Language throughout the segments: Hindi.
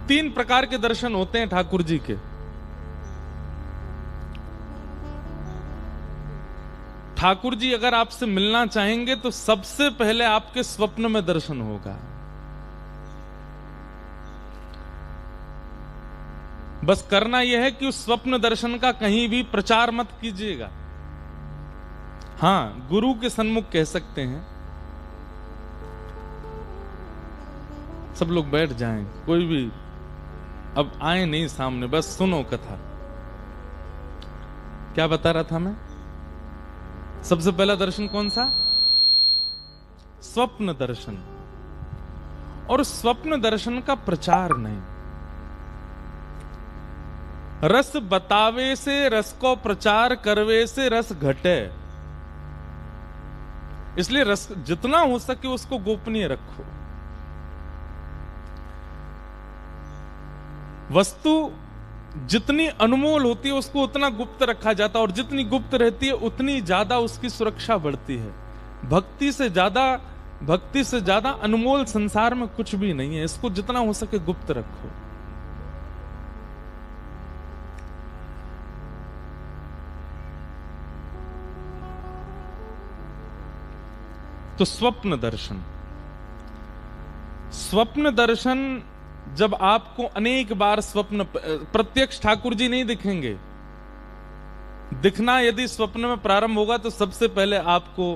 तीन प्रकार के दर्शन होते हैं ठाकुर जी के। ठाकुर जी अगर आपसे मिलना चाहेंगे तो सबसे पहले आपके स्वप्न में दर्शन होगा। बस करना यह है कि उस स्वप्न दर्शन का कहीं भी प्रचार मत कीजिएगा। हां, गुरु के सन्मुख कह सकते हैं। सब लोग बैठ जाएं, कोई भी अब आए नहीं सामने, बस सुनो कथा। क्या बता रहा था मैं? सबसे पहला दर्शन कौन सा? स्वप्न दर्शन। और स्वप्न दर्शन का प्रचार नहीं। रस बतावे से रस को प्रचार करवे से रस घटे। इसलिए रस जितना हो सके उसको गोपनीय रखो। वस्तु जितनी अनमोल होती है उसको उतना गुप्त रखा जाता है, और जितनी गुप्त रहती है उतनी ज्यादा उसकी सुरक्षा बढ़ती है। भक्ति से ज्यादा अनमोल संसार में कुछ भी नहीं है। इसको जितना हो सके गुप्त रखो। तो स्वप्न दर्शन जब आपको अनेक बार स्वप्न, प्रत्यक्ष ठाकुर जी नहीं दिखेंगे। दिखना यदि स्वप्न में प्रारंभ होगा तो सबसे पहले आपको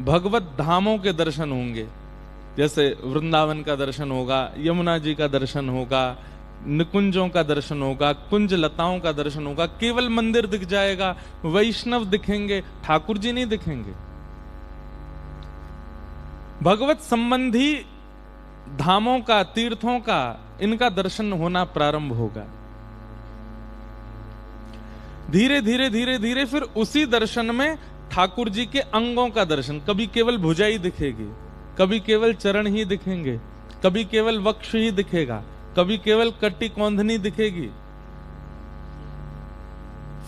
भगवत धामों के दर्शन होंगे। जैसे वृंदावन का दर्शन होगा, यमुना जी का दर्शन होगा, निकुंजों का दर्शन होगा, कुंज लताओं का दर्शन होगा। केवल मंदिर दिख जाएगा, वैष्णव दिखेंगे, ठाकुर जी नहीं दिखेंगे। भगवत संबंधी धामों का, तीर्थों का, इनका दर्शन होना प्रारंभ होगा। धीरे धीरे फिर उसी दर्शन में ठाकुर जी के अंगों का दर्शन। कभी केवल भुजाई दिखेगी, कभी केवल चरण ही दिखेंगे, कभी केवल वक्ष ही दिखेगा, कभी केवल कट्टी कौंधनी दिखेगी।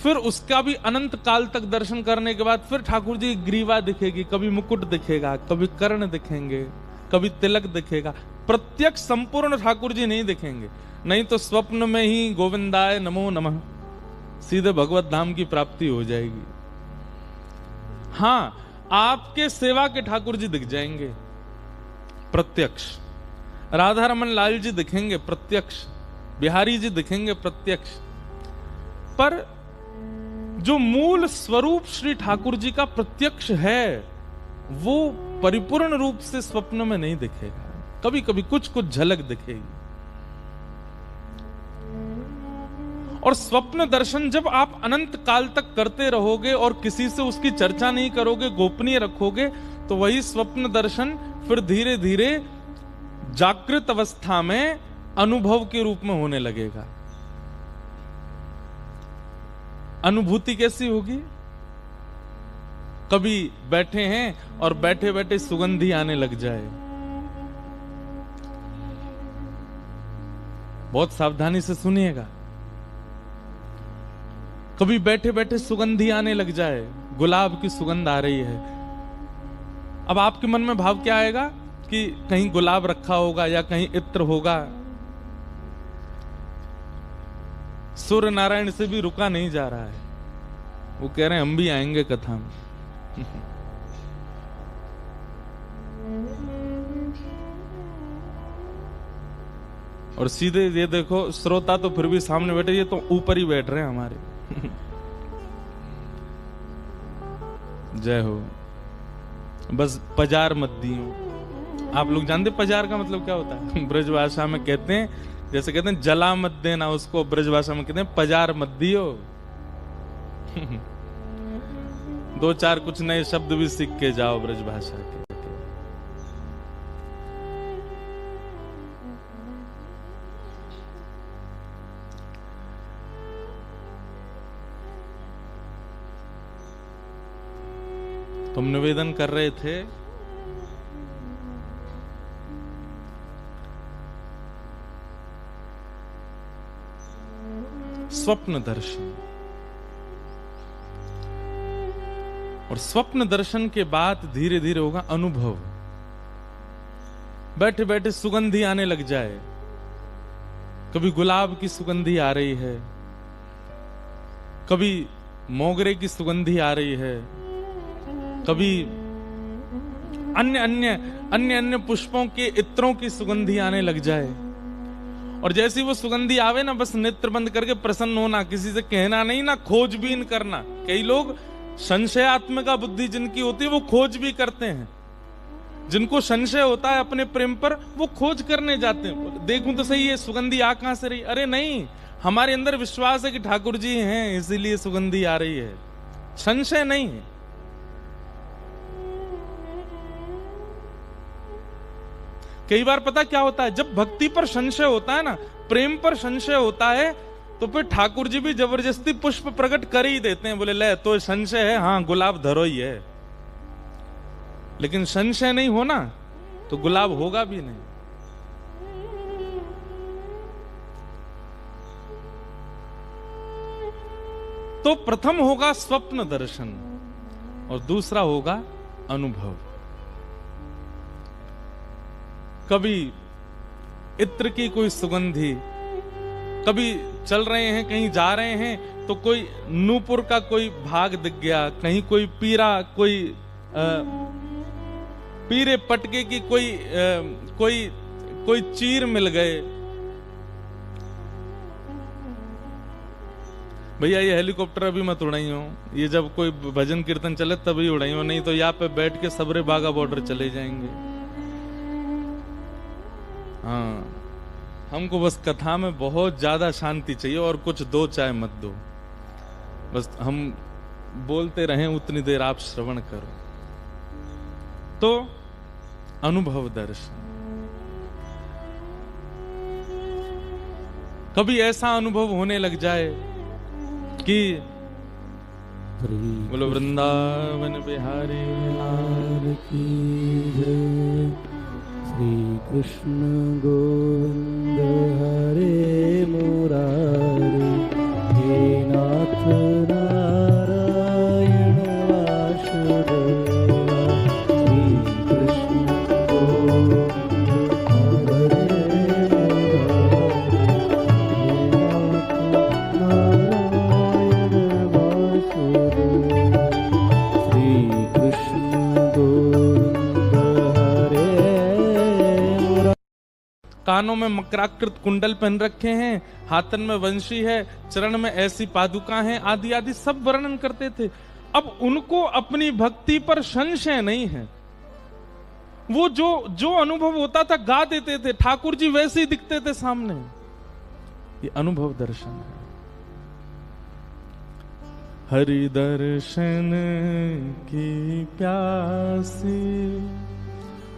फिर उसका भी अनंत काल तक दर्शन करने के बाद फिर ठाकुर जी की ग्रीवा दिखेगी, कभी मुकुट दिखेगा, कभी कर्ण दिखेंगे, कभी तिलक दिखेगा। प्रत्यक्ष संपूर्ण ठाकुर जी नहीं दिखेंगे। नहीं तो स्वप्न में ही गोविंदाय नमो नमः, सीधे भगवत धाम की प्राप्ति हो जाएगी। हां, आपके सेवा के ठाकुर जी दिख जाएंगे प्रत्यक्ष। राधा रमन लाल जी दिखेंगे प्रत्यक्ष, बिहारी जी दिखेंगे प्रत्यक्ष। पर जो मूल स्वरूप श्री ठाकुर जी का प्रत्यक्ष है वो परिपूर्ण रूप से स्वप्न में नहीं दिखेगा। कभी कभी कुछ झलक दिखेगी। और स्वप्न दर्शन जब आप अनंत काल तक करते रहोगे और किसी से उसकी चर्चा नहीं करोगे, गोपनीय रखोगे, तो वही स्वप्न दर्शन फिर धीरे धीरे जागृत अवस्था में अनुभव के रूप में होने लगेगा। अनुभूति कैसी होगी? कभी बैठे हैं और बैठे बैठे सुगंधी आने लग जाए। बहुत सावधानी से सुनिएगा। कभी बैठे बैठे सुगंधी आने लग जाए, गुलाब की सुगंध आ रही है। अब आपके मन में भाव क्या आएगा कि कहीं गुलाब रखा होगा या कहीं इत्र होगा। सूर्य नारायण से भी रुका नहीं जा रहा है। वो कह रहे हैं हम भी आएंगे कथा में। और सीधे ये देखो, श्रोता तो फिर भी सामने बैठे, ये तो ऊपर ही बैठ रहे हैं हमारे। जय हो। बस पजार मत दियो। आप लोग जानते पजार का मतलब क्या होता है? ब्रज भाषा में कहते हैं, जैसे कहते हैं जला मत देना, उसको ब्रज भाषा में कहते हैं पजार मत दियो। दो चार कुछ नए शब्द भी सीख के जाओ ब्रज भाषा के। तुम निवेदन कर रहे थे स्वप्न दर्शन, और स्वप्न दर्शन के बाद धीरे धीरे होगा अनुभव। बैठे बैठे सुगंधी आने लग जाए, कभी गुलाब की सुगंधी आ रही है, कभी मोगरे की सुगंधी आ रही है, कभी अन्य अन्य अन्य अन्य पुष्पों के इत्रों की सुगंधी आने लग जाए। और जैसी वो सुगंधी आवे ना, बस नेत्र बंद करके प्रसन्न होना, किसी से कहना नहीं, ना खोजबीन करना। कई लोग संशयात्मिका बुद्धि जिनकी होती है वो खोज भी करते हैं। जिनको संशय होता है अपने प्रेम पर, वो खोज करने जाते हैं, देखूं तो सही है सुगंधी आ कहां से रही। अरे नहीं, हमारे अंदर विश्वास है कि ठाकुर जी हैं, इसीलिए सुगंधी आ रही है, संशय नहीं है। कई बार पता क्या होता है, जब भक्ति पर संशय होता है ना, प्रेम पर संशय होता है, तो फिर ठाकुर जी भी जबरदस्ती पुष्प प्रकट कर ही देते हैं। बोले ले तो संशय है, हाँ गुलाब धरो ही है, लेकिन संशय नहीं होना तो गुलाब होगा भी नहीं। तो प्रथम होगा स्वप्न दर्शन और दूसरा होगा अनुभव। कभी इत्र की कोई सुगंधी, कभी चल रहे हैं कहीं जा रहे हैं तो कोई नूपुर का कोई भाग दिख गया, कहीं कोई पीरा, कोई पीरे पटके की कोई चीर मिल गए। भैया ये हेलीकॉप्टर अभी मत उड़ाई हो, ये जब कोई भजन कीर्तन चले तभी उड़ाई हो, नहीं तो यहाँ पे बैठ के सबरे बागा बॉर्डर चले जाएंगे। हाँ, हमको बस कथा में बहुत ज्यादा शांति चाहिए और कुछ दो चाय मत दो, बस हम बोलते रहें उतनी देर आप श्रवण करो। तो अनुभव दर्शन, कभी ऐसा अनुभव होने लग जाए कि बोलो वृंदावन बिहारी लाल की जय, श्री कृष्ण गोविंद हरे मुरारी, हे नाथ नारायण वासुदेवा, श्री कृष्ण गोविंद हरे नारायण वासुदेवा, श्री कृष्ण गोविंद हरे। कानों में मकराकृत कुंडल पहन रखे हैं, हाथन में वंशी है, चरण में ऐसी पादुका हैं, आदि आदि सब वर्णन करते थे। अब उनको अपनी भक्ति पर संशय नहीं है। वो जो अनुभव होता था गा देते थे, ठाकुर जी वैसे ही दिखते थे सामने। ये अनुभव दर्शन है। हरि दर्शन की प्यासी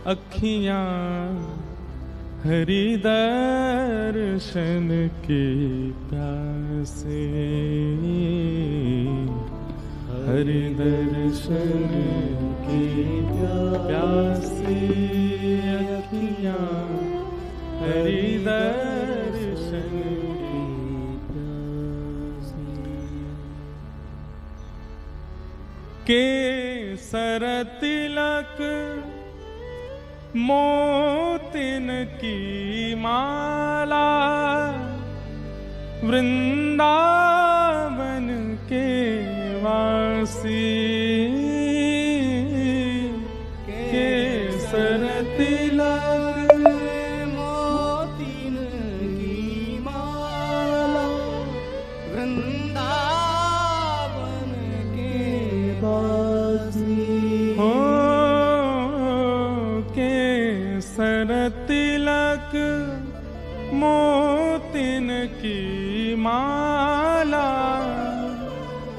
अखियां, हरि दर्शन की प्यासे, हरि दर्शन की प्यासी अखियां, हरि दर्शन की प्यासी। केसर तिलक मोतिन की माला, वृंदावन के वासी, केसर तिलक मोतिन की माला, वृंदावन के वासी, केसर तिलक मोतिन की माला,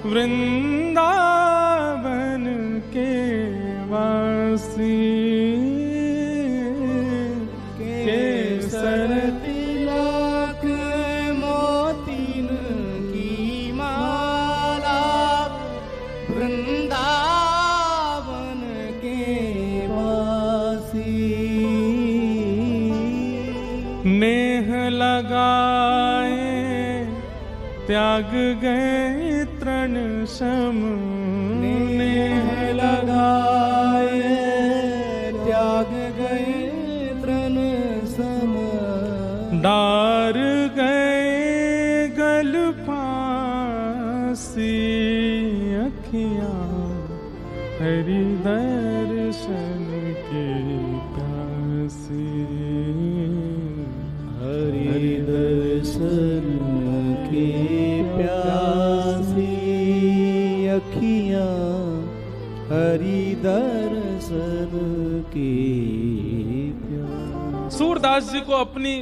वृंदावन के वासी, केसर तिलक मोतिन की माला, वृंदावन के वासी। नेह लगाए त्याग गए तृण सम, नेह लगाए त्याग गए तृण सम, डार गए गल फांसी अखियां हरि दर्शन की प्यासी, हरि दर्शन की प्यासी अखियां हरि दर्शन की प्यासी। सूरदास जी को अपनी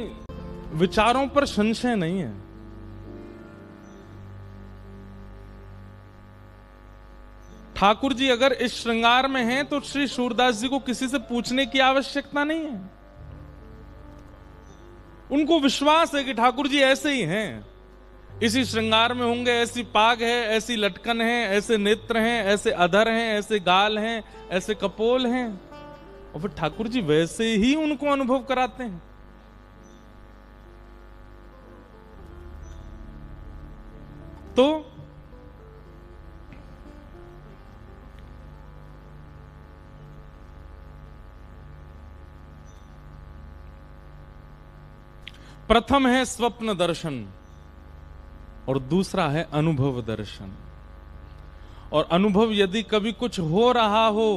विचारों पर संशय नहीं है। ठाकुर जी अगर इस श्रृंगार में हैं तो श्री सूरदास जी को किसी से पूछने की आवश्यकता नहीं है। उनको विश्वास है कि ठाकुर जी ऐसे ही हैं, इसी श्रृंगार में होंगे। ऐसी पाग है, ऐसी लटकन है, ऐसे नेत्र हैं, ऐसे अधर हैं, ऐसे गाल हैं, ऐसे कपोल हैं, और फिर ठाकुर जी वैसे ही उनको अनुभव कराते हैं। तो प्रथम है स्वप्न दर्शन और दूसरा है अनुभव दर्शन। और अनुभव यदि कभी कुछ हो रहा हो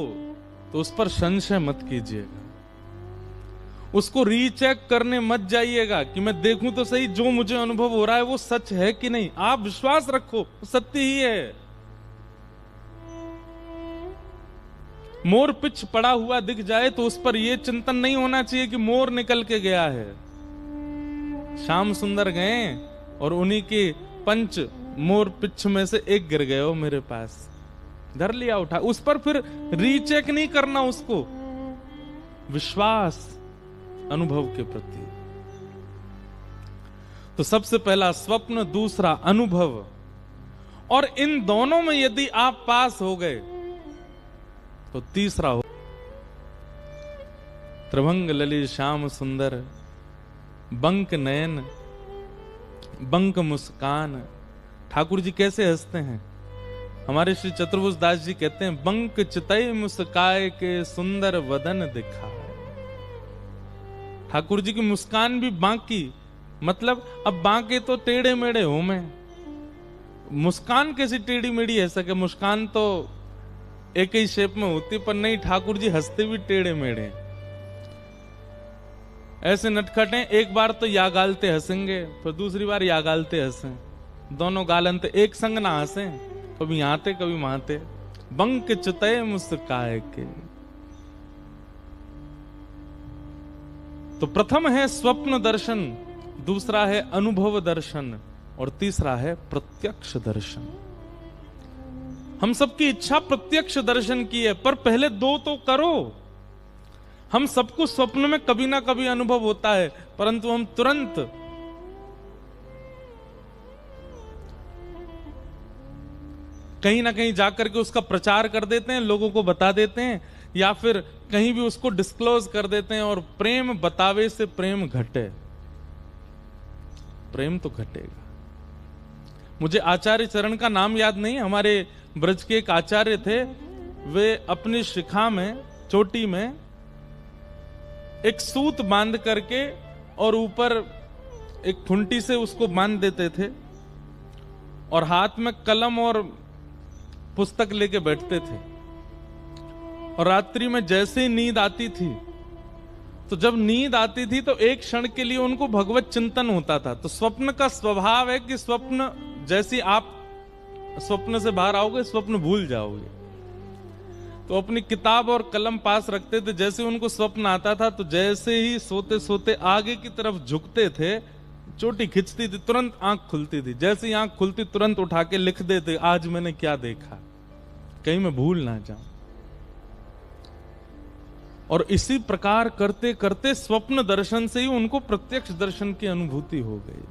तो उस पर संशय मत कीजिएगा, उसको रीचेक करने मत जाइएगा कि मैं देखूं तो सही जो मुझे अनुभव हो रहा है वो सच है कि नहीं। आप विश्वास रखो सत्य ही है। मोर पिच पड़ा हुआ दिख जाए तो उस पर यह चिंतन नहीं होना चाहिए कि मोर निकल के गया है। श्याम सुंदर गए और उन्हीं के पंच मोर पिच में से एक गिर गए हो मेरे पास, धर लिया उठा, उस पर फिर रीचेक नहीं करना, उसको विश्वास अनुभव के प्रति। तो सबसे पहला स्वप्न, दूसरा अनुभव, और इन दोनों में यदि आप पास हो गए तो तीसरा हो त्रिभंग ललित श्याम सुंदर बंक नयन बंक मुस्कान। ठाकुर जी कैसे हंसते हैं। हमारे श्री चतुर्भुज दास जी कहते हैं बंक चितई मुस्काए के सुंदर वदन दिखाए। ठाकुर जी की मुस्कान भी बांकी, मतलब अब बांके तो टेढ़े मेढ़े हो मैं, मुस्कान कैसी टेढ़ी मेढ़ी है सके। मुस्कान तो एक ही शेप में होती, पर नहीं, ठाकुर जी हंसते भी टेढ़े मेढ़े, ऐसे नटखट हैं। एक बार तो या गालते हंसेंगे, फिर दूसरी बार या गालते हंसें, दोनों गालनते एक संग ना हंसें, कभी यहांते कभी वहांते। बंक चितय मुस्काए के। तो प्रथम है स्वप्न दर्शन, दूसरा है अनुभव दर्शन, और तीसरा है प्रत्यक्ष दर्शन। हम सबकी इच्छा प्रत्यक्ष दर्शन की है, पर पहले दो तो करो। हम सबको स्वप्न में कभी ना कभी अनुभव होता है, परंतु हम तुरंत कहीं ना कहीं जाकर के उसका प्रचार कर देते हैं, लोगों को बता देते हैं, या फिर कहीं भी उसको डिस्क्लोज कर देते हैं। और प्रेम बतावे से प्रेम घटे, प्रेम तो घटेगा। मुझे आचार्य चरण का नाम याद नहीं, हमारे ब्रज के एक आचार्य थे, वे अपनी शिखा में चोटी में एक सूत बांध करके और ऊपर एक खुंटी से उसको बांध देते थे, और हाथ में कलम और पुस्तक लेके बैठते थे। और रात्रि में जैसे ही नींद आती थी, तो जब नींद आती थी तो एक क्षण के लिए उनको भगवत चिंतन होता था। तो स्वप्न का स्वभाव है कि स्वप्न जैसी आप स्वप्न से बाहर आओगे, स्वप्न भूल जाओगे। तो अपनी किताब और कलम पास रखते थे, जैसे उनको स्वप्न आता था तो जैसे ही सोते सोते आगे की तरफ झुकते थे, चोटी खिंचती थी, तुरंत आंख खुलती थी। जैसे ही आंख खुलती तुरंत उठा के लिख देते, आज मैंने क्या देखा, कहीं मैं भूल ना जाऊं। और इसी प्रकार करते करते स्वप्न दर्शन से ही उनको प्रत्यक्ष दर्शन की अनुभूति हो गई।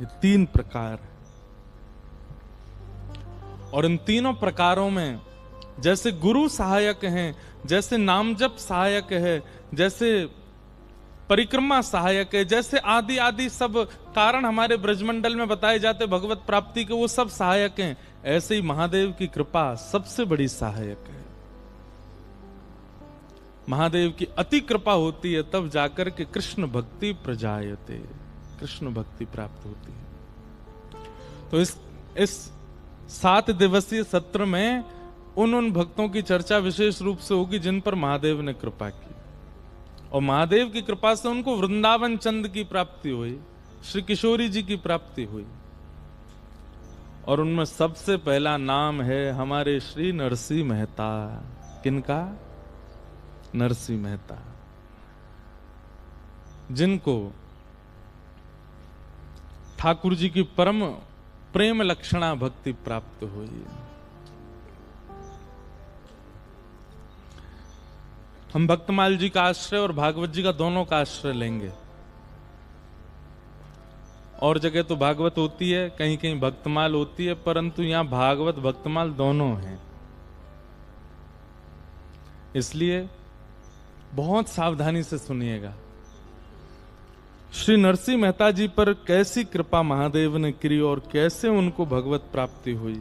ये तीन प्रकार, और इन तीनों प्रकारों में जैसे गुरु सहायक हैं, जैसे नामजप सहायक है, जैसे परिक्रमा सहायक है, जैसे आदि आदि सब कारण हमारे ब्रजमंडल में बताए जाते भगवत प्राप्ति के, वो सब सहायक हैं, ऐसे ही महादेव की कृपा सबसे बड़ी सहायक है। महादेव की अति कृपा होती है, तब जाकर के कृष्ण भक्ति प्रजायते, कृष्ण भक्ति प्राप्त होती है। तो इस 7 दिवसीय सत्र में उन भक्तों की चर्चा विशेष रूप से होगी जिन पर महादेव ने कृपा की, और महादेव की कृपा से उनको वृंदावन चंद की प्राप्ति हुई, श्री किशोरी जी की प्राप्ति हुई। और उनमें सबसे पहला नाम है हमारे श्री नरसिंह मेहता। किनका? नरसिंह मेहता, जिनको ठाकुर जी की परम प्रेम लक्षणा भक्ति प्राप्त हुई। हम भक्तमाल जी का आश्रय और भागवत जी का दोनों का आश्रय लेंगे। और जगह तो भागवत होती है, कहीं कहीं भक्तमाल होती है, परंतु यहां भागवत भक्तमाल दोनों हैं। इसलिए बहुत सावधानी से सुनिएगा। श्री नरसिंह मेहता जी पर कैसी कृपा महादेव ने की और कैसे उनको भगवत प्राप्ति हुई।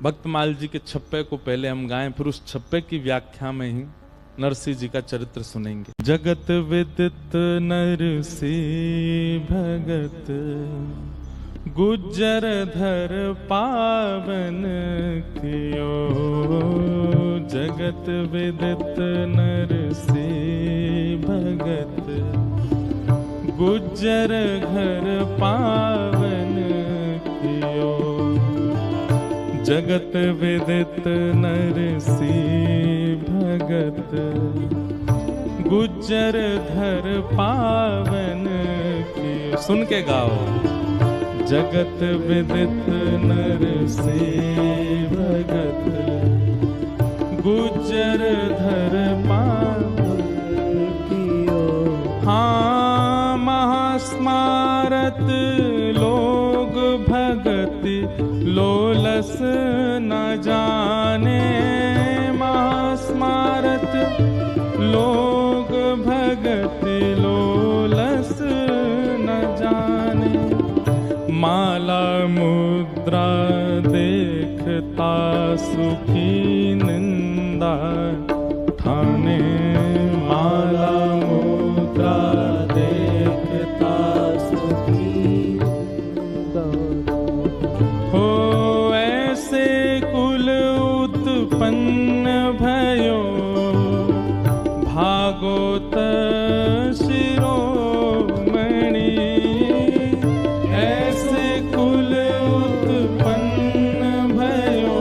भक्तमाल जी के छप्पे को पहले हम गाएं, फिर उस छप्पे की व्याख्या में ही नरसिंह जी का चरित्र सुनेंगे। जगत विदित नरसिंह भगत, गुज्जर धर पावन कियो। जगत विदित नरसिंह भगत, गुज्जर घर पावन कियो। जगत विदित नरसिंह भगत, गुज्जर धर पावन कियो। सुन के गाओ। जगत विदित नरसिंह भगत, गुज्जर धर पावन कियो। हाँ महास्मारत लोग भगति लोलस न जाने। महास्मारत लोग भगति लोलस न जाने। माला मुद्रा देखता सुखी निंदा ठाने। माला मुद्रा देखता सुखी निंदा। हो ऐसे कुल उत्पन्न भयो, भागवत शिरोमणि। ऐसे कुल उत्पन्न भयो,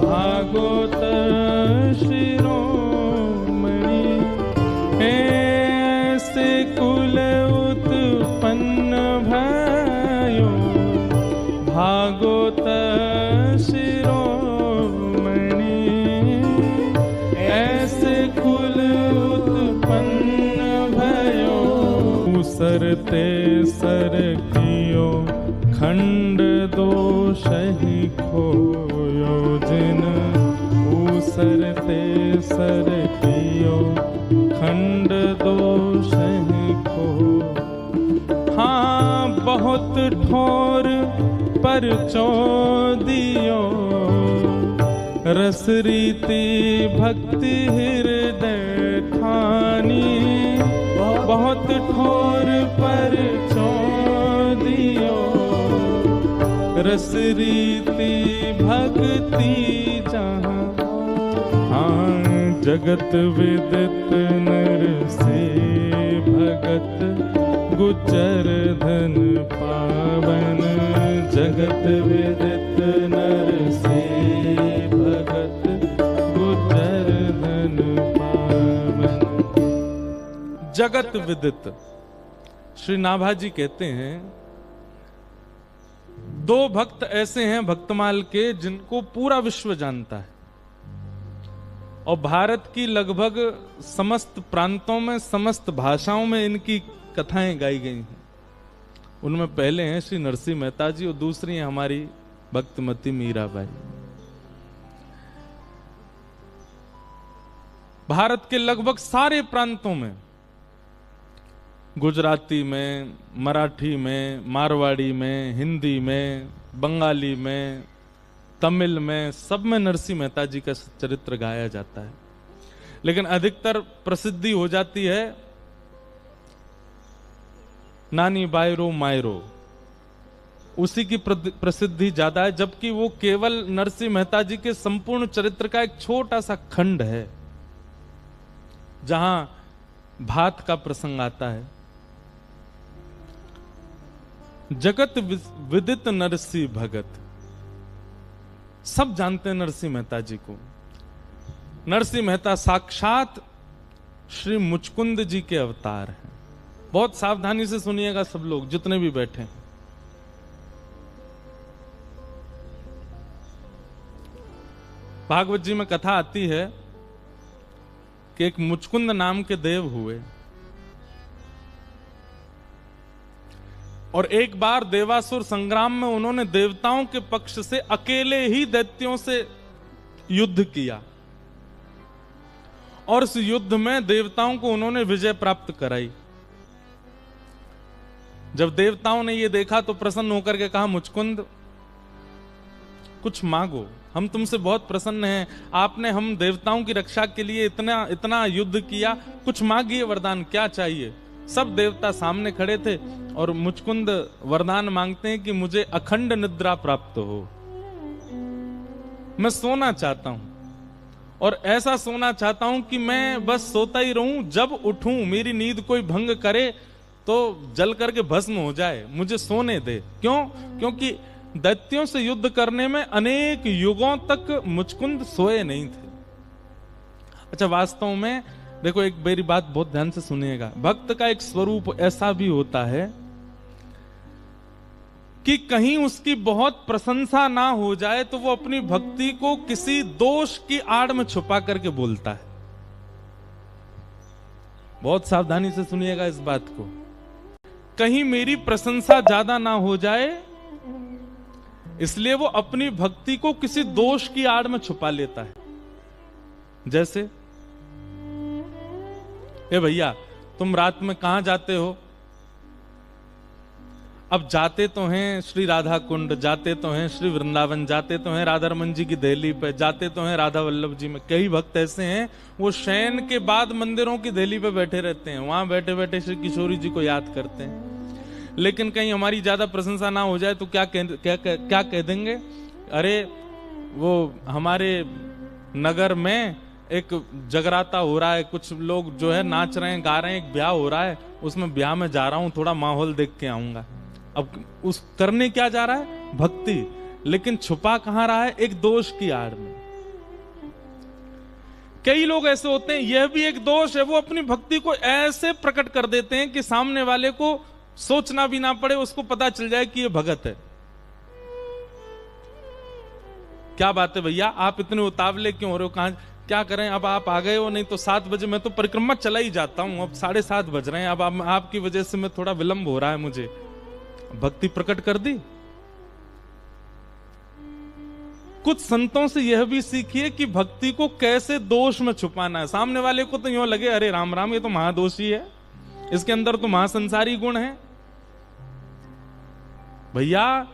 भागवत शिरोमणि। ऐसे कुल उत्पन्न भयो, भागवत शिरोमणि। ऐसे कुल उत्पन्न भयो, सरते सर कियो खंड दोष ही खोयो। जिन उसरते सर कियो खंड दोष ही खो। हाँ बहुत ठोर पर चौदियो, रस रीति भक्ति हृदय ठानी। बहुत ठोर पर चौदियो, रस रीति भक्ति जहाँ। हाँ जगत विदित नरसिंह भगत, गुज्जर धन पावन। जगत विदित नरसिंह भगत, गुज्जर धन पावन। जगत विदित श्री नाभाजी कहते हैं, 2 भक्त ऐसे हैं भक्तमाल के जिनको पूरा विश्व जानता है, और भारत की लगभग समस्त प्रांतों में, समस्त भाषाओं में इनकी कथाएं गाई गई हैं। उनमें पहले हैं श्री नरसिंह मेहता जी और दूसरी हैं हमारी भक्तमती मीराबाई। भारत के लगभग सारे प्रांतों में, गुजराती में, मराठी में, मारवाड़ी में, हिंदी में, बंगाली में, तमिल में, सब में नरसिंह मेहता जी का चरित्र गाया जाता है। लेकिन अधिकतर प्रसिद्धि हो जाती है नानी बायरो मायरो, उसी की प्रसिद्धि ज्यादा है, जबकि वो केवल नरसिंह मेहता जी के संपूर्ण चरित्र का एक छोटा सा खंड है जहां भात का प्रसंग आता है। जगत विदित नरसिंह भगत, सब जानते हैं नरसिंह मेहता जी को। नरसिंह मेहता साक्षात श्री मुचकुंद जी के अवतार हैं। बहुत सावधानी से सुनिएगा सब लोग जितने भी बैठे हैं। भागवत जी में कथा आती है कि एक मुचकुंद नाम के देव हुए और एक बार देवासुर संग्राम में उन्होंने देवताओं के पक्ष से अकेले ही दैत्यों से युद्ध किया और इस युद्ध में देवताओं को उन्होंने विजय प्राप्त कराई। जब देवताओं ने यह देखा तो प्रसन्न होकर के कहा, मुचकुंद कुछ मांगो, हम तुमसे बहुत प्रसन्न हैं, आपने हम देवताओं की रक्षा के लिए इतना इतना युद्ध किया, कुछ मांगिए वरदान, क्या चाहिए। सब देवता सामने खड़े थे और मुचकुंद वरदान मांगते हैं कि मुझे अखंड निद्रा प्राप्त हो, मैं सोना चाहता हूं और ऐसा सोना चाहता हूं कि मैं बस सोता ही रहूं, जब उठूं मेरी नींद कोई भंग करे तो जल करके भस्म हो जाए, मुझे सोने दे। क्यों? क्योंकि दैत्यों से युद्ध करने में अनेक युगों तक मुचकुंद सोए नहीं थे। अच्छा, वास्तव में देखो, एक मेरी बात बहुत ध्यान से सुनिएगा, भक्त का एक स्वरूप ऐसा भी होता है कि कहीं उसकी बहुत प्रशंसा ना हो जाए तो वो अपनी भक्ति को किसी दोष की आड़ में छुपा करके बोलता है। बहुत सावधानी से सुनिएगा इस बात को। कहीं मेरी प्रशंसा ज्यादा ना हो जाए इसलिए वो अपनी भक्ति को किसी दोष की आड़ में छुपा लेता है। जैसे, ए भैया तुम रात में कहां जाते हो? अब जाते तो हैं श्री राधा कुंड, जाते तो हैं श्री वृंदावन, जाते तो हैं राधा रमन जी की देहली पे, जाते तो हैं राधा वल्लभ जी में। कई भक्त ऐसे हैं वो शयन के बाद मंदिरों की देहली पे बैठे रहते हैं, वहां बैठे बैठे श्री किशोरी जी को याद करते हैं। लेकिन कहीं हमारी ज्यादा प्रशंसा ना हो जाए तो क्या कह देंगे, अरे वो हमारे नगर में एक जगराता हो रहा है, कुछ लोग जो है नाच रहे हैं, गा रहे हैं, एक ब्याह हो रहा है, उसमें ब्याह में जा रहा हूं, थोड़ा माहौल देख के आऊंगा। अब उस करने क्या जा रहा है? भक्ति, लेकिन छुपा कहां रहा है? एक दोष की आड़ में। कई लोग ऐसे होते हैं, यह भी एक दोष है, वो अपनी भक्ति को ऐसे प्रकट कर देते हैं कि सामने वाले को सोचना भी ना पड़े, उसको पता चल जाए कि ये भगत है। क्या बात है भैया, आप इतने उतावले क्यों हो रहे हो? कहां क्या करें, अब आप आ गए हो, नहीं तो 7 बजे मैं तो परिक्रमा चला ही जाता हूं, अब 7:30 बज रहे हैं, अब आपकी वजह से मैं थोड़ा विलंब हो रहा है मुझे। भक्ति प्रकट कर दी। कुछ संतों से यह भी सीखिए कि भक्ति को कैसे दोष में छुपाना है। सामने वाले को तो यूं लगे, अरे राम राम, ये तो महादोषी है, इसके अंदर तो महासंसारी गुण है। भैया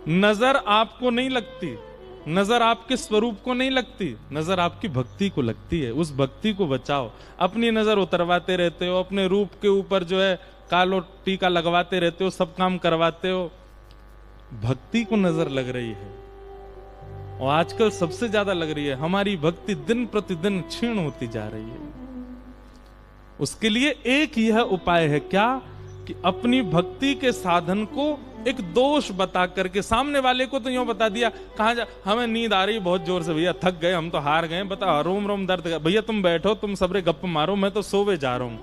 नजर आपको नहीं लगती, नजर आपके स्वरूप को नहीं लगती, नजर आपकी भक्ति को लगती है। उस भक्ति को बचाओ। अपनी नजर उतरवाते रहते हो, अपने रूप के ऊपर जो है कालो टीका लगवाते रहते हो, सब काम करवाते हो, भक्ति को नजर लग रही है। और आजकल सबसे ज्यादा लग रही है। हमारी भक्ति दिन प्रतिदिन क्षीण होती जा रही है। उसके लिए एक यह उपाय है, क्या कि अपनी भक्ति के साधन को एक दोष बता करके, सामने वाले को तो यूं बता दिया, कहां जा, हमें नींद आ रही बहुत जोर से भैया, थक गए, हम तो हार गए, बता रोम रोम दर्द, भैया तुम बैठो, तुम सबरे गप मारो, मैं तो सोवे जा रहा हूं।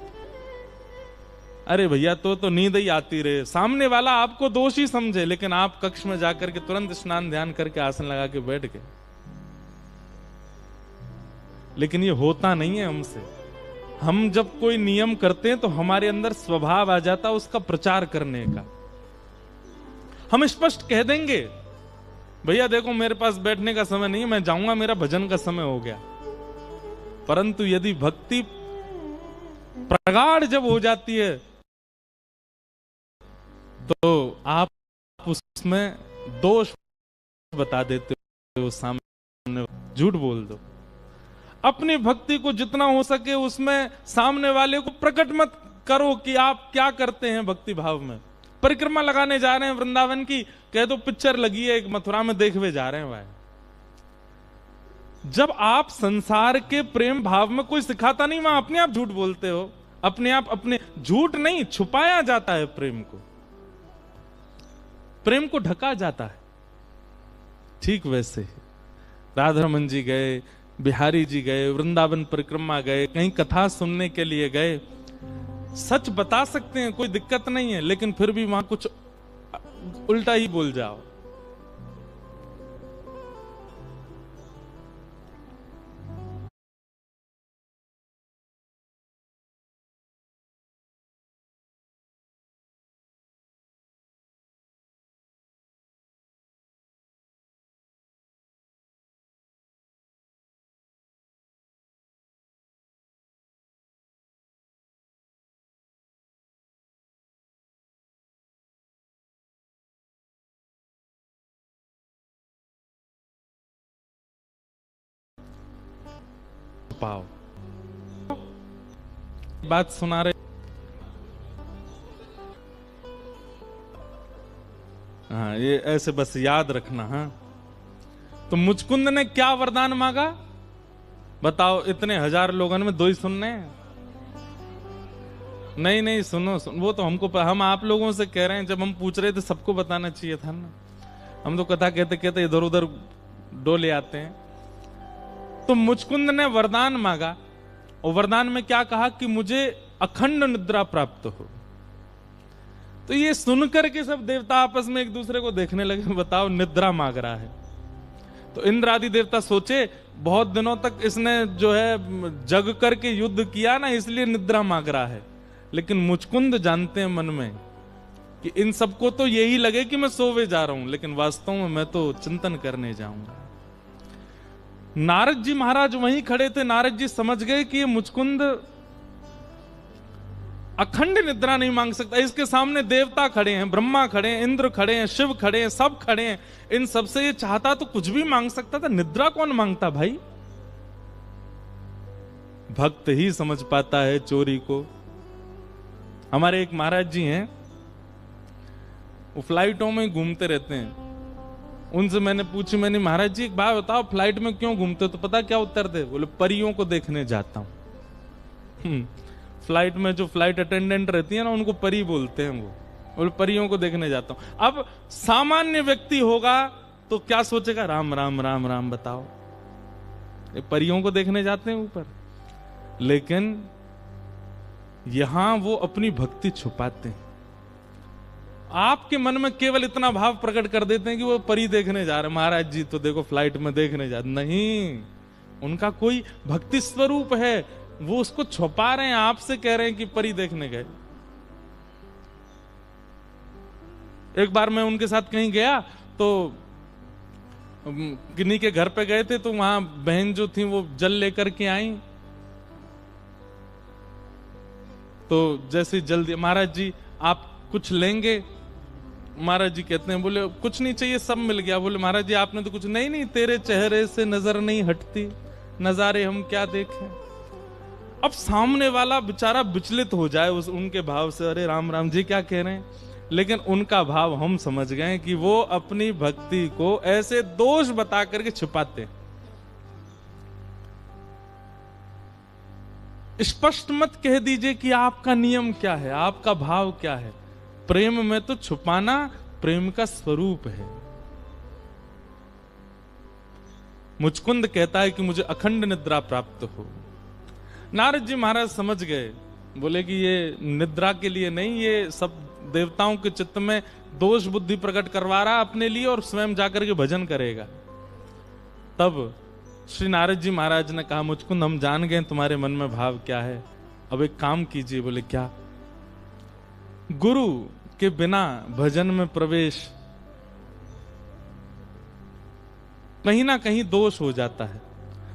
अरे भैया तो नींद ही आती रहे। सामने वाला आपको दोषी समझे, लेकिन आप कक्ष में जाकर के तुरंत स्नान ध्यान करके आसन लगा के बैठ गए। लेकिन ये होता नहीं है हमसे। हम जब कोई नियम करते हैं तो हमारे अंदर स्वभाव आ जाता उसका प्रचार करने का। हम स्पष्ट कह देंगे, भैया देखो मेरे पास बैठने का समय नहीं है, मैं जाऊंगा, मेरा भजन का समय हो गया। परंतु यदि भक्ति प्रगाढ़ जब हो जाती है तो आप उसमें दोष बता देते हो, सामने झूठ बोल दो। अपनी भक्ति को जितना हो सके उसमें सामने वाले को प्रकट मत करो कि आप क्या करते हैं भक्ति भाव में। परिक्रमा लगाने जा रहे हैं वृंदावन की, कह दो पिक्चर लगी है एक मथुरा में, देखवे जा रहे हैं भाई। जब आप संसार के प्रेम भाव में, कोई सिखाता नहीं, वहां अपने आप झूठ बोलते हो, अपने आप, अपने झूठ नहीं, छुपाया जाता है प्रेम को, प्रेम को ढका जाता है। ठीक वैसे राधा रमन जी गए, बिहारी जी गए, वृंदावन परिक्रमा गए, कहीं कथा सुनने के लिए गए, सच बता सकते हैं, कोई दिक्कत नहीं है, लेकिन फिर भी वहां कुछ उल्टा ही बोल जाओ। पाओ बात सुना रहे। हाँ, ये ऐसे बस याद रखना। हाँ, तो मुचकुंद ने क्या वरदान मांगा बताओ? इतने हजार लोगों में 2 ही सुनने? नहीं नहीं, सुनो वो तो हमको, हम आप लोगों से कह रहे हैं, जब हम पूछ रहे थे सबको बताना चाहिए था ना। हम तो कथा कहते कहते इधर उधर डोले आते हैं। तो मुचकुंद ने वरदान मांगा, और वरदान में क्या कहा कि मुझे अखंड निद्रा प्राप्त हो। तो ये सुनकर के सब देवता आपस में एक दूसरे को देखने लगे, बताओ निद्रा मांग रहा है। तो इंद्र आदि देवता सोचे बहुत दिनों तक इसने जो है जग करके युद्ध किया ना, इसलिए निद्रा मांग रहा है। लेकिन मुचकुंद जानते हैं मन में कि इन सबको तो यही लगे कि मैं सोवे जा रहा हूं, लेकिन वास्तव में मैं तो चिंतन करने जाऊंगा। नारद जी महाराज वहीं खड़े थे। नारद जी समझ गए कि ये मुचकुंद अखंड निद्रा नहीं मांग सकता। इसके सामने देवता खड़े हैं, ब्रह्मा खड़े हैं, इंद्र खड़े हैं, शिव खड़े हैं, सब खड़े हैं। इन सबसे ये चाहता तो कुछ भी मांग सकता था, निद्रा कौन मांगता भाई? भक्त ही समझ पाता है चोरी को। हमारे एक महाराज जी हैं, वो फ्लाइटों में घूमते रहते हैं। उनसे मैंने पूछी, मैंने महाराज जी एक बात बताओ, फ्लाइट में क्यों घूमते हो? तो पता क्या उत्तर दे? बोले परियों को देखने जाता हूं। फ्लाइट में जो फ्लाइट अटेंडेंट रहती है ना, उनको परी बोलते हैं। वो बोले परियों को देखने जाता हूं। अब सामान्य व्यक्ति होगा तो क्या सोचेगा? राम राम राम राम, बताओ ये परियों को देखने जाते हैं ऊपर। लेकिन यहां वो अपनी भक्ति छुपाते हैं। आपके मन में केवल इतना भाव प्रकट कर देते हैं कि वो परी देखने जा रहे, महाराज जी तो देखो फ्लाइट में देखने जा। नहीं, उनका कोई भक्ति स्वरूप है, वो उसको छुपा रहे हैं, आपसे कह रहे हैं कि परी देखने गए। एक बार मैं उनके साथ कहीं गया तो किन्हीं के घर पे गए थे, तो वहां बहन जो थी वो जल लेकर के आई। तो जैसे जल्दी, महाराज जी आप कुछ लेंगे? महाराज जी कहते हैं, बोले कुछ नहीं चाहिए, सब मिल गया। बोले महाराज जी आपने तो कुछ नहीं। नहीं, तेरे चेहरे से नजर नहीं हटती, नजारे हम क्या देखें। अब सामने वाला बेचारा विचलित हो जाए उनके भाव से, अरे राम राम जी क्या कह रहे हैं। लेकिन उनका भाव हम समझ गए कि वो अपनी भक्ति को ऐसे दोष बता करके छुपाते। स्पष्ट मत कह दीजिए कि आपका नियम क्या है, आपका भाव क्या है। प्रेम में तो छुपाना प्रेम का स्वरूप है। मुचकुंद कहता है कि मुझे अखंड निद्रा प्राप्त हो। नारद जी महाराज समझ गए, बोले कि ये निद्रा के लिए नहीं, ये सब देवताओं के चित्त में दोष बुद्धि प्रकट करवा रहा अपने लिए, और स्वयं जाकर के भजन करेगा। तब श्री नारद जी महाराज ने कहा, मुचकुंद हम जान गए तुम्हारे मन में भाव क्या है, अब एक काम कीजिए। बोले क्या? गुरु के बिना भजन में प्रवेश कहीं ना कहीं दोष हो जाता है।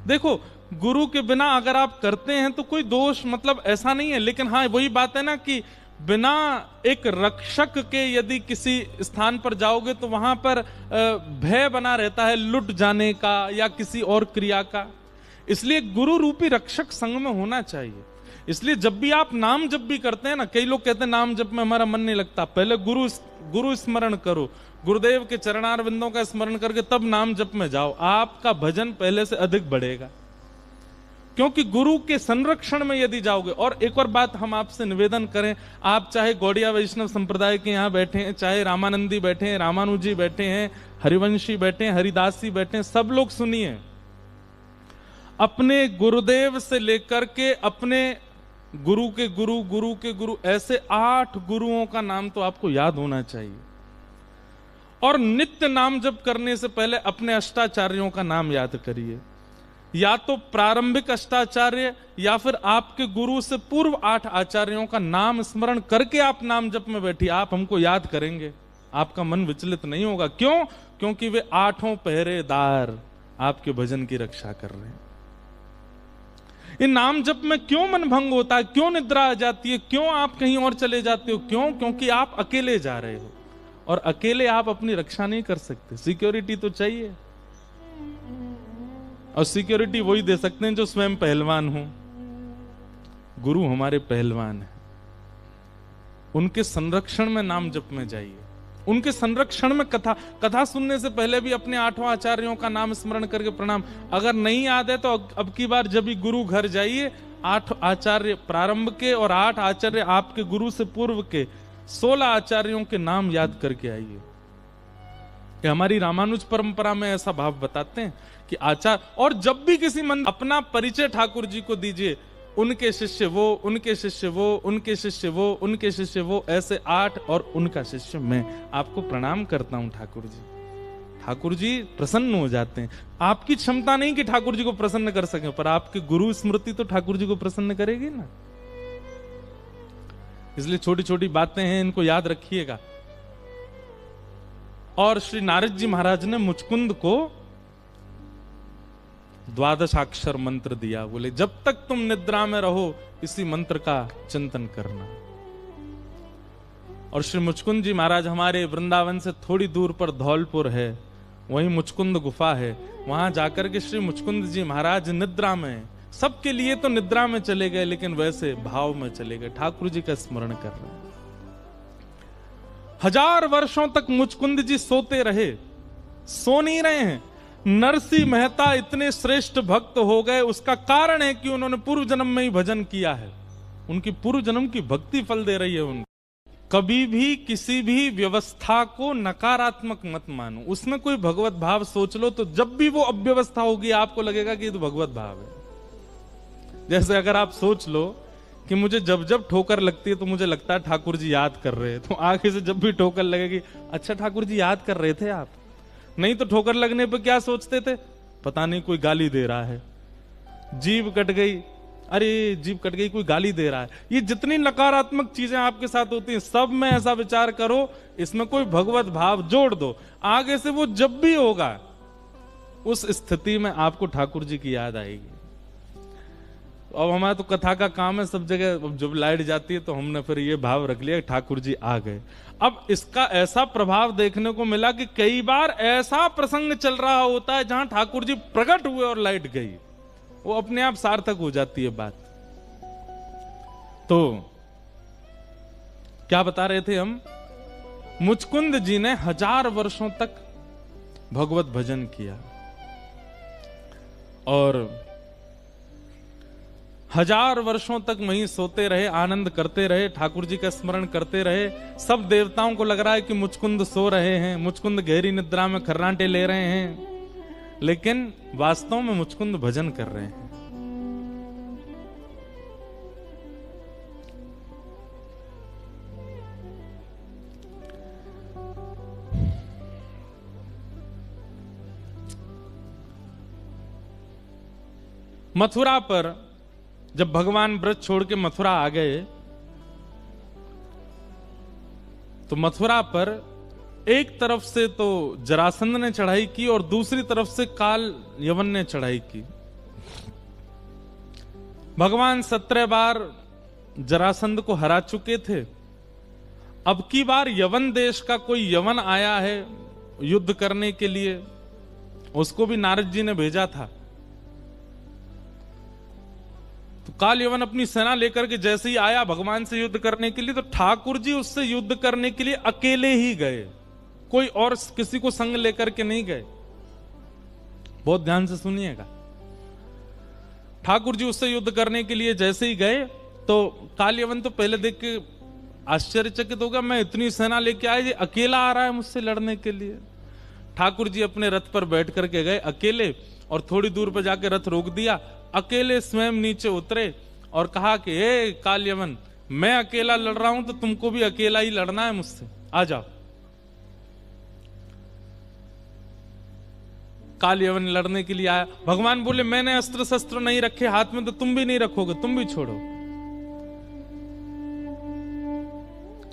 देखो, गुरु के बिना अगर आप करते हैं तो कोई दोष मतलब ऐसा नहीं है, लेकिन हाँ वही बात है ना कि बिना एक रक्षक के यदि किसी स्थान पर जाओगे तो वहां पर भय बना रहता है लुट जाने का या किसी और क्रिया का। इसलिए गुरु रूपी रक्षक संग में होना चाहिए। इसलिए जब भी आप नाम जप भी करते हैं ना, कई लोग कहते हैं नाम जप में हमारा मन नहीं लगता, पहले गुरु स्मरण करो, गुरुदेव के चरणारविंदों का स्मरण करके तब नाम जप में जाओ, आपका भजन पहले से अधिक बढ़ेगा। क्योंकि गुरु के संरक्षण में यदि जाओगे। और एक और बात हम आपसे निवेदन करें, आप चाहे गौड़िया वैष्णव संप्रदाय के यहाँ बैठे हैं, चाहे रामानंदी बैठे हैं, रामानुजी बैठे हैं, हरिवंशी बैठे हैं, हरिदास जी बैठे हैं, सब लोग सुनिए, अपने गुरुदेव से लेकर के अपने गुरु के गुरु, गुरु के गुरु, ऐसे 8 गुरुओं का नाम तो आपको याद होना चाहिए। और नित्य नाम जप करने से पहले अपने अष्टाचार्यों का नाम याद करिए, या तो प्रारंभिक अष्टाचार्य या फिर आपके गुरु से पूर्व 8 आचार्यों का नाम स्मरण करके आप नाम जप में बैठिए। आप हमको याद करेंगे, आपका मन विचलित नहीं होगा। क्यों? क्योंकि वे 8 पहरेदार आपके भजन की रक्षा कर रहे हैं। इन नाम जप में क्यों मन भंग होता है, क्यों निद्रा आ जाती है, क्यों आप कहीं और चले जाते हो? क्यों? क्योंकि आप अकेले जा रहे हो, और अकेले आप अपनी रक्षा नहीं कर सकते। सिक्योरिटी तो चाहिए, और सिक्योरिटी वही दे सकते हैं जो स्वयं पहलवान हो। गुरु हमारे पहलवान हैं, उनके संरक्षण में नाम जप में जाइए, उनके संरक्षण में कथा सुनने से पहले भी अपने 8 आचार्यों का नाम स्मरण करके प्रणाम। अगर नहीं याद है तो अब की बार जब भी गुरु घर जाइए, 8 आचार्य प्रारंभ के और 8 आचार्य आपके गुरु से पूर्व के 16 आचार्यों के नाम याद करके आइए। कि हमारी रामानुज परंपरा में ऐसा भाव बताते हैं कि आचार्य, और जब भी किसी मंदिर अपना परिचय ठाकुर जी को दीजिए, उनके शिष्य वो, उनके शिष्य वो, उनके शिष्य वो, उनके शिष्य वो, ऐसे 8, और उनका शिष्य मैं। आपको प्रणाम करता हूं ठाकुर जी। ठाकुर जी प्रसन्न हो जाते हैं। आपकी क्षमता नहीं कि ठाकुर जी को प्रसन्न कर सके, पर आपके गुरु स्मृति तो ठाकुर जी को प्रसन्न करेगी ना। इसलिए छोटी छोटी बातें हैं, इनको याद रखिएगा। और श्री नारद जी महाराज ने मुचकुंद को 12 मंत्र दिया, बोले जब तक तुम निद्रा में रहो इसी मंत्र का चिंतन करना। और श्री मुचकुंद जी महाराज हमारे वृंदावन से थोड़ी दूर पर धौलपुर है, वहीं मुचकुंद गुफा है, वहां जाकर के श्री मुचकुंद जी महाराज निद्रा में, सबके लिए तो निद्रा में चले गए, लेकिन वैसे भाव में चले गए, ठाकुर जी का स्मरण कर रहे हैं। 1000 वर्षों तक मुचकुंद जी सोते रहे, सो नहीं रहे हैं। नरसिंह मेहता इतने श्रेष्ठ भक्त हो गए, उसका कारण है कि उन्होंने पूर्व जन्म में ही भजन किया है। उनकी पूर्व जन्म की भक्ति फल दे रही है उनको। कभी भी किसी भी व्यवस्था को नकारात्मक मत मानो, उसमें कोई भगवत भाव सोच लो, तो जब भी वो अव्यवस्था होगी आपको लगेगा कि ये तो भगवत भाव है। जैसे अगर आप सोच लो कि मुझे जब जब ठोकर लगती है तो मुझे लगता है ठाकुर जी याद कर रहे हैं, तो आगे से जब भी ठोकर लगेगी, अच्छा ठाकुर जी याद कर रहे थे आप। नहीं तो ठोकर लगने पर क्या सोचते थे, पता नहीं कोई गाली दे रहा है, जीभ कट गई, अरे जीभ कट गई, कोई गाली दे रहा है। ये जितनी नकारात्मक चीजें आपके साथ होती हैं, सब में ऐसा विचार करो, इसमें कोई भगवत भाव जोड़ दो, आगे से वो जब भी होगा उस स्थिति में आपको ठाकुर जी की याद आएगी। अब हमारा तो कथा का काम है, सब जगह जब लाइट जाती है तो हमने फिर ये भाव रख लिया ठाकुर जी आ गए। अब इसका ऐसा प्रभाव देखने को मिला कि कई बार ऐसा प्रसंग चल रहा होता है जहां ठाकुर जी प्रकट हुए और लाइट गई, वो अपने आप सार्थक हो जाती है बात। तो क्या बता रहे थे हम, मुचकुंद जी ने 1000 वर्षों तक भगवत भजन किया, और 1000 वर्षों तक वहीं सोते रहे, आनंद करते रहे, ठाकुर जी का स्मरण करते रहे। सब देवताओं को लग रहा है कि मुचकुंद सो रहे हैं, मुचकुंद गहरी निद्रा में खर्राटे ले रहे हैं, लेकिन वास्तव में मुचकुंद भजन कर रहे हैं। मथुरा पर जब भगवान ब्रज छोड़ के मथुरा आ गए, तो मथुरा पर एक तरफ से तो जरासंध ने चढ़ाई की और दूसरी तरफ से काल यवन ने चढ़ाई की। भगवान 17 बार जरासंध को हरा चुके थे। अब की बार यवन देश का कोई यवन आया है युद्ध करने के लिए, उसको भी नारद जी ने भेजा था। तो काल यवन अपनी सेना लेकर के जैसे ही आया भगवान से युद्ध करने के लिए, तो ठाकुर जी उससे युद्ध करने के लिए अकेले ही गए, कोई और किसी को संग लेकर के नहीं गए। बहुत ध्यान से सुनिएगा। ठाकुर जी उससे युद्ध करने के लिए जैसे ही गए तो काल यवन तो पहले देख के आश्चर्यचकित हो गया, मैं इतनी सेना लेके आए, ये अकेला आ रहा है मुझसे लड़ने के लिए। ठाकुर जी अपने रथ पर बैठ करके गए अकेले, और थोड़ी दूर पर जाके रथ रोक दिया, अकेले स्वयं नीचे उतरे और कहा कि हे काल यवन, मैं अकेला लड़ रहा हूं तो तुमको भी अकेला ही लड़ना है मुझसे, आ जाओ। काल यवन लड़ने के लिए आया। भगवान बोले मैंने अस्त्र शस्त्र नहीं रखे हाथ में, तो तुम भी नहीं रखोगे, तुम भी छोड़ो।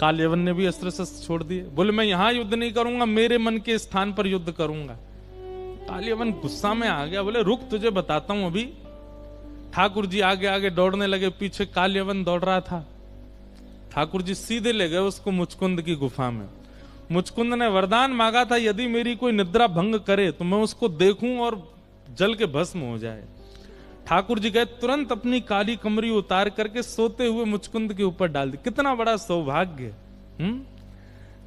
काल यवन ने भी अस्त्र शस्त्र छोड़ दिए, बोले मैं यहां युद्ध नहीं करूंगा, मेरे मन के स्थान पर युद्ध करूंगा। काल यवन गुस्सा में आ गया, बोले रुक, तुझे बताता हूं अभी। ठाकुर जी आगे आगे दौड़ने लगे, पीछे काल यवन दौड़ रहा था। ठाकुर जी सीधे ले गए उसको मुचकुंद की गुफा में। मुचकुंद ने वरदान मांगा था, यदि मेरी कोई निद्रा भंग करे तो मैं उसको देखूं और जल के भस्म हो जाए। ठाकुर जी गए, तुरंत अपनी काली कमरी उतार करके सोते हुए मुचकुंद के ऊपर डाल दी। कितना बड़ा सौभाग्य।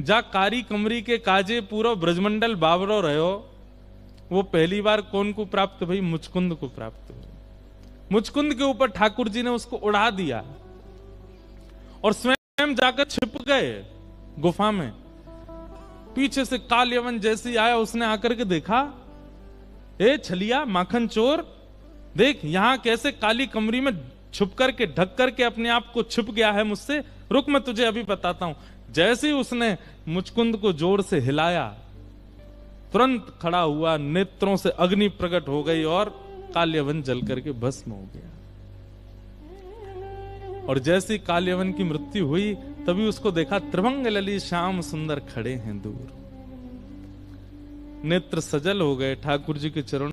जा कारी कमरी के काजे पूरा ब्रजमंडल बाबरो रहो, वो पहली बार कौन को प्राप्त भाई? मुचकुंद को प्राप्त हुआ। मुचकुंद के ऊपर ठाकुर जी ने उसको उड़ा दिया और स्वयं जाकर छिप गए गुफा में। पीछे से काल यवन जैसे ही आया, उसने आकर के देखा, ए छलिया माखन चोर, देख यहां कैसे काली कमरी में छुप करके ढक करके अपने आप को छुप गया है मुझसे, रुक मैं तुझे अभी बताता हूं। जैसे ही उसने मुचकुंद को जोर से हिलाया, तुरंत खड़ा हुआ, नेत्रों से अग्नि प्रकट हो गई और काल यवन जल करके भस्म हो गया। और जैसे ही काल यवन की मृत्यु हुई, तभी उसको देखा त्रिभंग ललित श्याम सुंदर खड़े हैं दूर। नेत्र सजल हो गए ठाकुर जी के चरणों